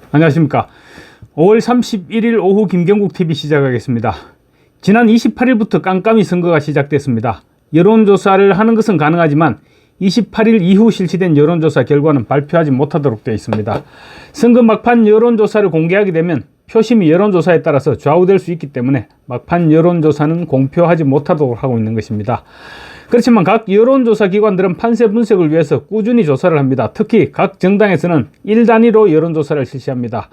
안녕하십니까. 5월 31일 오후 김경국TV 시작하겠습니다. 지난 28일부터 깜깜이 선거가 시작됐습니다. 여론조사를 하는 것은 가능하지만 28일 이후 실시된 여론조사 결과는 발표하지 못하도록 되어 있습니다. 선거 막판 여론조사를 공개하게 되면 표심이 여론조사에 따라서 좌우될 수 있기 때문에 막판 여론조사는 공표하지 못하도록 하고 있는 것입니다. 그렇지만 각 여론조사 기관들은 판세 분석을 위해서 꾸준히 조사를 합니다. 특히 각 정당에서는 1단위로 여론조사를 실시합니다.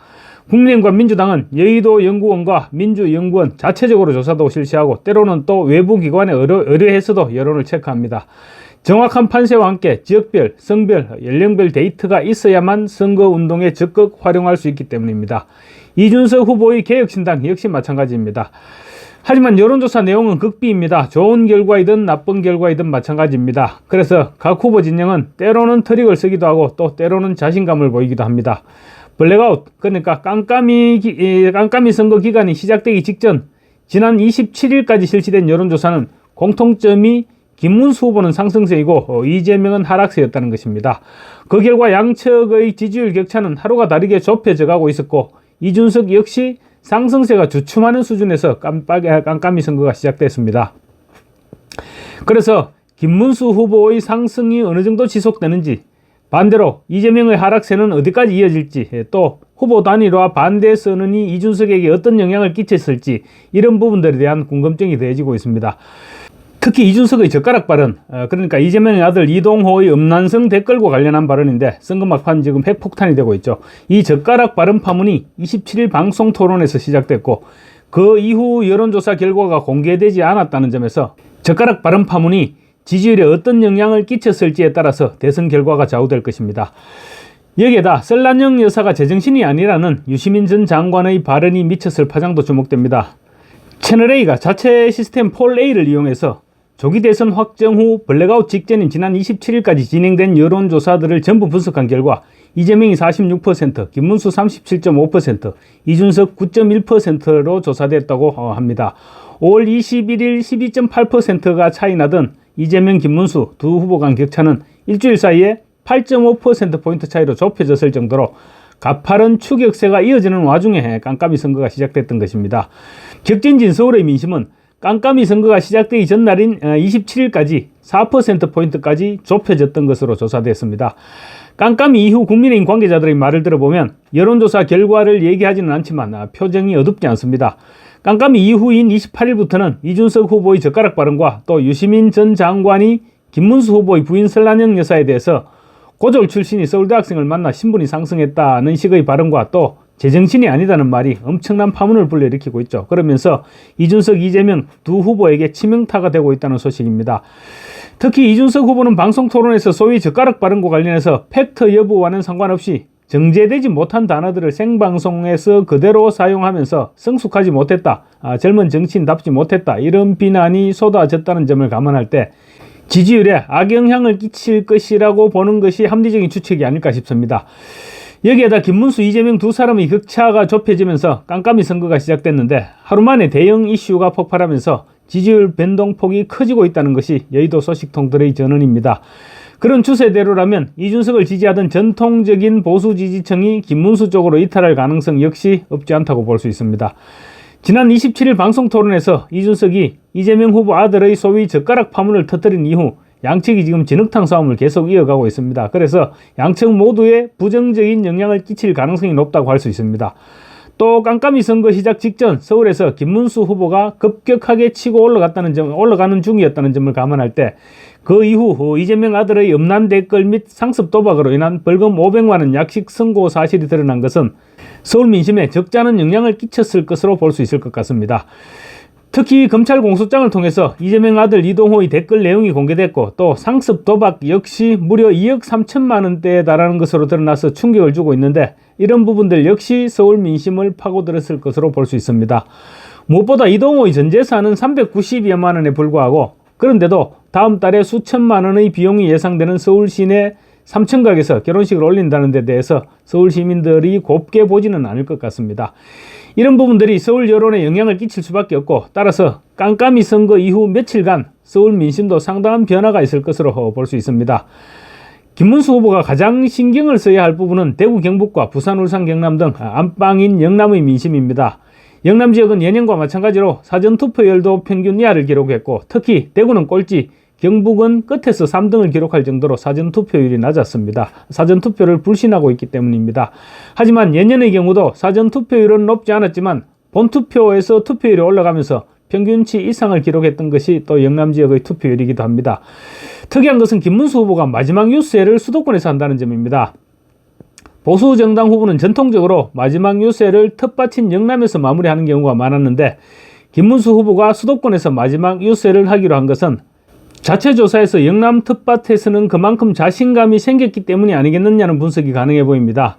국민의힘과 민주당은 여의도 연구원과 민주연구원 자체적으로 조사도 실시하고 때로는 또 외부 기관에 의뢰해서도 여론을 체크합니다. 정확한 판세와 함께 지역별, 성별, 연령별 데이터가 있어야만 선거운동에 적극 활용할 수 있기 때문입니다. 이준석 후보의 개혁신당 역시 마찬가지입니다. 하지만 여론조사 내용은 극비입니다. 좋은 결과이든 나쁜 결과이든 마찬가지입니다. 그래서 각 후보 진영은 때로는 트릭을 쓰기도 하고 또 때로는 자신감을 보이기도 합니다. 블랙아웃, 그러니까 깜깜이 선거 기간이 시작되기 직전 지난 27일까지 실시된 여론조사는 공통점이 김문수 후보는 상승세이고 이재명은 하락세였다는 것입니다. 그 결과 양측의 지지율 격차는 하루가 다르게 좁혀져 가고 있었고 이준석 역시 상승세가 주춤하는 수준에서 깜깜이 선거가 시작됐습니다. 그래서 김문수 후보의 상승이 어느 정도 지속되는지, 반대로 이재명의 하락세는 어디까지 이어질지, 또 후보 단일화 반대 선언이 이준석에게 어떤 영향을 끼쳤을지 이런 부분들에 대한 궁금증이 더해지고 있습니다. 특히 이준석의 젓가락 발언, 그러니까 이재명의 아들 이동호의 음란성 댓글과 관련한 발언인데 선거 막판 지금 핵폭탄이 되고 있죠. 이 젓가락 발언 파문이 27일 방송 토론에서 시작됐고 그 이후 여론조사 결과가 공개되지 않았다는 점에서 젓가락 발언 파문이 지지율에 어떤 영향을 끼쳤을지에 따라서 대선 결과가 좌우될 것입니다. 여기에다 설란영 여사가 제정신이 아니라는 유시민 전 장관의 발언이 미쳤을 파장도 주목됩니다. 채널A가 자체 시스템 폴A를 이용해서 조기 대선 확정 후 블랙아웃 직전인 지난 27일까지 진행된 여론조사들을 전부 분석한 결과 이재명이 46%, 김문수 37.5%, 이준석 9.1%로 조사됐다고 합니다. 5월 21일 12.8%가 차이 나던 이재명, 김문수 두 후보 간 격차는 일주일 사이에 8.5%포인트 차이로 좁혀졌을 정도로 가파른 추격세가 이어지는 와중에 깜깜이 선거가 시작됐던 것입니다. 격전진 서울의 민심은 깜깜이 선거가 시작되기 전날인 27일까지 4%포인트까지 좁혀졌던 것으로 조사됐습니다. 깜깜이 이후 국민의힘 관계자들의 말을 들어보면 여론조사 결과를 얘기하지는 않지만 표정이 어둡지 않습니다. 깜깜이 이후인 28일부터는 이준석 후보의 젓가락 발언과 또 유시민 전 장관이 김문수 후보의 부인 설란영 여사에 대해서 고졸 출신이 서울대학생을 만나 신분이 상승했다는 식의 발언과 또 제정신이 아니다는 말이 엄청난 파문을 불러일으키고 있죠. 그러면서 이준석, 이재명 두 후보에게 치명타가 되고 있다는 소식입니다. 특히 이준석 후보는 방송 토론에서 소위 젓가락 발언과 관련해서 팩트 여부와는 상관없이 정제되지 못한 단어들을 생방송에서 그대로 사용하면서 성숙하지 못했다, 젊은 정치인답지 못했다 이런 비난이 쏟아졌다는 점을 감안할 때 지지율에 악영향을 끼칠 것이라고 보는 것이 합리적인 추측이 아닐까 싶습니다. 여기에다 김문수, 이재명 두 사람의 격차가 좁혀지면서 깜깜이 선거가 시작됐는데 하루 만에 대형 이슈가 폭발하면서 지지율 변동폭이 커지고 있다는 것이 여의도 소식통들의 전언입니다. 그런 추세대로라면 이준석을 지지하던 전통적인 보수 지지층이 김문수 쪽으로 이탈할 가능성 역시 없지 않다고 볼 수 있습니다. 지난 27일 방송 토론에서 이준석이 이재명 후보 아들의 소위 젓가락 파문을 터뜨린 이후 양측이 지금 진흙탕 싸움을 계속 이어가고 있습니다. 그래서 양측 모두에 부정적인 영향을 끼칠 가능성이 높다고 할 수 있습니다. 또 깜깜이 선거 시작 직전 서울에서 김문수 후보가 급격하게 치고 올라가는 중이었다는 점을 감안할 때 그 이후 이재명 아들의 음란 댓글 및 상습 도박으로 인한 벌금 500만 원 약식 선고 사실이 드러난 것은 서울 민심에 적잖은 영향을 끼쳤을 것으로 볼 수 있을 것 같습니다. 특히 검찰 공소장을 통해서 이재명 아들 이동호의 댓글 내용이 공개됐고 또 상습 도박 역시 무려 2억 3천만 원대에 달하는 것으로 드러나서 충격을 주고 있는데 이런 부분들 역시 서울 민심을 파고들었을 것으로 볼 수 있습니다. 무엇보다 이동호의 전 재산은 390여만 원에 불과하고 그런데도 다음 달에 수천만 원의 비용이 예상되는 서울 시내 3층각에서 결혼식을 올린다는 데 대해서 서울 시민들이 곱게 보지는 않을 것 같습니다. 이런 부분들이 서울 여론에 영향을 끼칠 수밖에 없고 따라서 깜깜이 선거 이후 며칠간 서울 민심도 상당한 변화가 있을 것으로 볼 수 있습니다. 김문수 후보가 가장 신경을 써야 할 부분은 대구, 경북과 부산, 울산, 경남 등 안방인 영남의 민심입니다. 영남 지역은 예년과 마찬가지로 사전투표율도 평균 이하를 기록했고, 특히 대구는 꼴찌, 경북은 끝에서 3등을 기록할 정도로 사전투표율이 낮았습니다. 사전투표를 불신하고 있기 때문입니다. 하지만 예년의 경우도 사전투표율은 높지 않았지만 본투표에서 투표율이 올라가면서 평균치 이상을 기록했던 것이 또 영남 지역의 투표율이기도 합니다. 특이한 것은 김문수 후보가 마지막 유세를 수도권에서 한다는 점입니다. 보수 정당 후보는 전통적으로 마지막 유세를 텃밭인 영남에서 마무리하는 경우가 많았는데, 김문수 후보가 수도권에서 마지막 유세를 하기로 한 것은 자체 조사에서 영남 텃밭에서는 그만큼 자신감이 생겼기 때문이 아니겠느냐는 분석이 가능해 보입니다.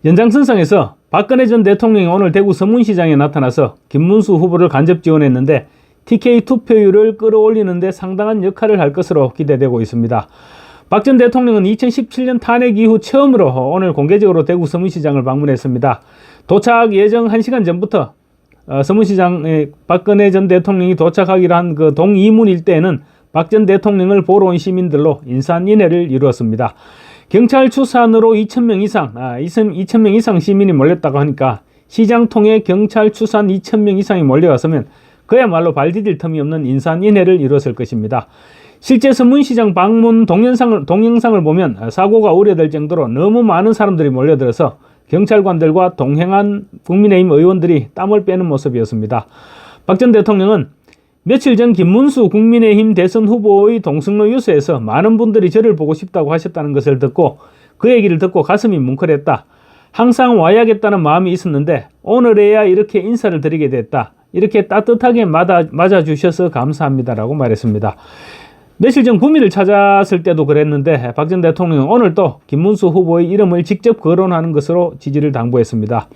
연장선상에서 박근혜 전 대통령이 오늘 대구 서문시장에 나타나서 김문수 후보를 간접 지원했는데 TK 투표율을 끌어올리는 데 상당한 역할을 할 것으로 기대되고 있습니다. 박 전 대통령은 2017년 탄핵 이후 처음으로 오늘 공개적으로 대구 서문시장을 방문했습니다. 도착 예정 1시간 전부터 서문시장에 박근혜 전 대통령이 도착하기로 한 그 동이문 일대에는 박 전 대통령을 보러 온 시민들로 인산인해를 이루었습니다. 경찰 추산으로 2,000명 이상 시민이 몰렸다고 하니까 시장 통해 경찰 추산 2,000명 이상이 몰려왔으면 그야말로 발 디딜 틈이 없는 인산인해를 이루었을 것입니다. 실제 서문시장 방문 동영상을 보면 사고가 우려될 정도로 너무 많은 사람들이 몰려들어서 경찰관들과 동행한 국민의힘 의원들이 땀을 빼는 모습이었습니다. 박 전 대통령은 며칠 전 김문수 국민의힘 대선 후보의 동승로 유세에서 많은 분들이 저를 보고 싶다고 하셨다는 것을 듣고 그 얘기를 듣고 가슴이 뭉클했다. 항상 와야겠다는 마음이 있었는데 오늘에야 이렇게 인사를 드리게 됐다. 이렇게 따뜻하게 맞아주셔서 감사합니다라고 말했습니다. 며칠 전 구미를 찾았을 때도 그랬는데 박 전 대통령은 오늘 또 김문수 후보의 이름을 직접 거론하는 것으로 지지를 당부했습니다.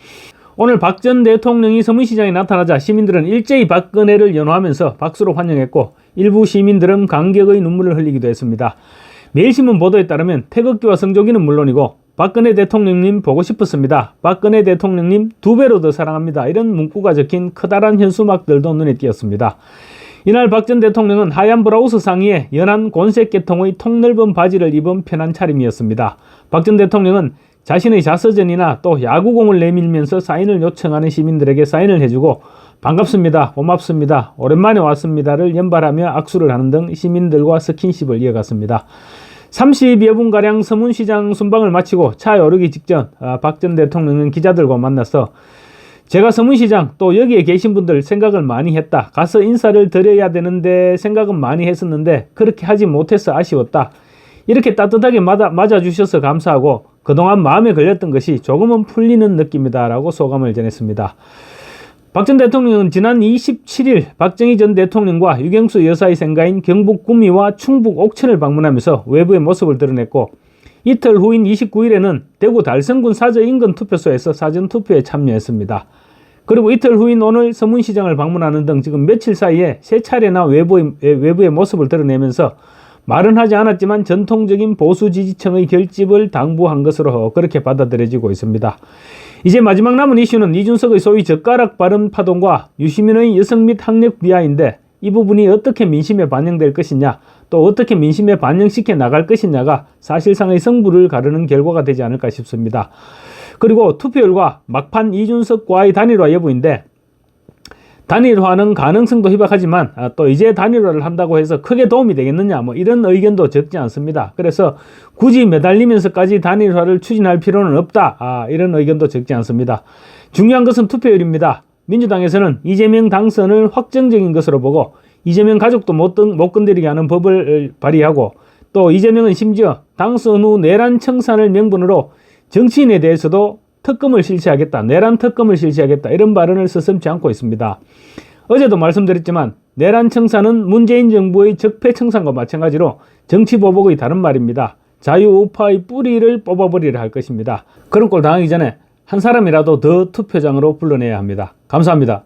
오늘 박 전 대통령이 서문시장에 나타나자 시민들은 일제히 박근혜를 연호하면서 박수로 환영했고 일부 시민들은 감격의 눈물을 흘리기도 했습니다. 매일신문 보도에 따르면 태극기와 성조기는 물론이고 박근혜 대통령님 보고 싶었습니다. 박근혜 대통령님 2배로 더 사랑합니다. 이런 문구가 적힌 커다란 현수막들도 눈에 띄었습니다. 이날 박 전 대통령은 하얀 브라우스 상의에 연한 곤색 계통의 통넓은 바지를 입은 편한 차림이었습니다. 박 전 대통령은 자신의 자서전이나 또 야구공을 내밀면서 사인을 요청하는 시민들에게 사인을 해주고 반갑습니다, 고맙습니다, 오랜만에 왔습니다를 연발하며 악수를 하는 등 시민들과 스킨십을 이어갔습니다. 30여 분가량 서문시장 순방을 마치고 차에 오르기 직전 박 전 대통령은 기자들과 만나서 제가 서문시장 또 여기에 계신 분들 생각을 많이 했다. 가서 인사를 드려야 되는데 생각은 많이 했었는데 그렇게 하지 못해서 아쉬웠다. 이렇게 따뜻하게 맞아주셔서 감사하고 그동안 마음에 걸렸던 것이 조금은 풀리는 느낌이다 라고 소감을 전했습니다. 박 전 대통령은 지난 27일 박정희 전 대통령과 유경수 여사의 생가인 경북 구미와 충북 옥천을 방문하면서 외부의 모습을 드러냈고 이틀 후인 29일에는 대구 달성군 사저 인근 투표소에서 사전투표에 참여했습니다. 그리고 이틀 후인 오늘 서문시장을 방문하는 등 지금 며칠 사이에 세 차례나 외부의 모습을 드러내면서 말은 하지 않았지만 전통적인 보수 지지층의 결집을 당부한 것으로 그렇게 받아들여지고 있습니다. 이제 마지막 남은 이슈는 이준석의 소위 젓가락 발언 파동과 유시민의 여성 및 학력 비하인데 이 부분이 어떻게 민심에 반영될 것이냐 또 어떻게 민심에 반영시켜 나갈 것이냐가 사실상의 승부를 가르는 결과가 되지 않을까 싶습니다. 그리고 투표율과 막판 이준석과의 단일화 여부인데 단일화는 가능성도 희박하지만 또 이제 단일화를 한다고 해서 크게 도움이 되겠느냐 이런 의견도 적지 않습니다. 그래서 굳이 매달리면서까지 단일화를 추진할 필요는 없다 이런 의견도 적지 않습니다. 중요한 것은 투표율입니다. 민주당에서는 이재명 당선을 확정적인 것으로 보고 이재명 가족도 못 건드리게 하는 법을 발의하고 또 이재명은 심지어 당선 후 내란 청산을 명분으로 정치인에 대해서도 특검을 실시하겠다, 내란 특검을 실시하겠다 이런 발언을 서슴지 않고 있습니다. 어제도 말씀드렸지만 내란 청산은 문재인 정부의 적폐 청산과 마찬가지로 정치보복의 다른 말입니다. 자유우파의 뿌리를 뽑아버리려 할 것입니다. 그런 꼴 당하기 전에 한 사람이라도 더 투표장으로 불러내야 합니다. 감사합니다.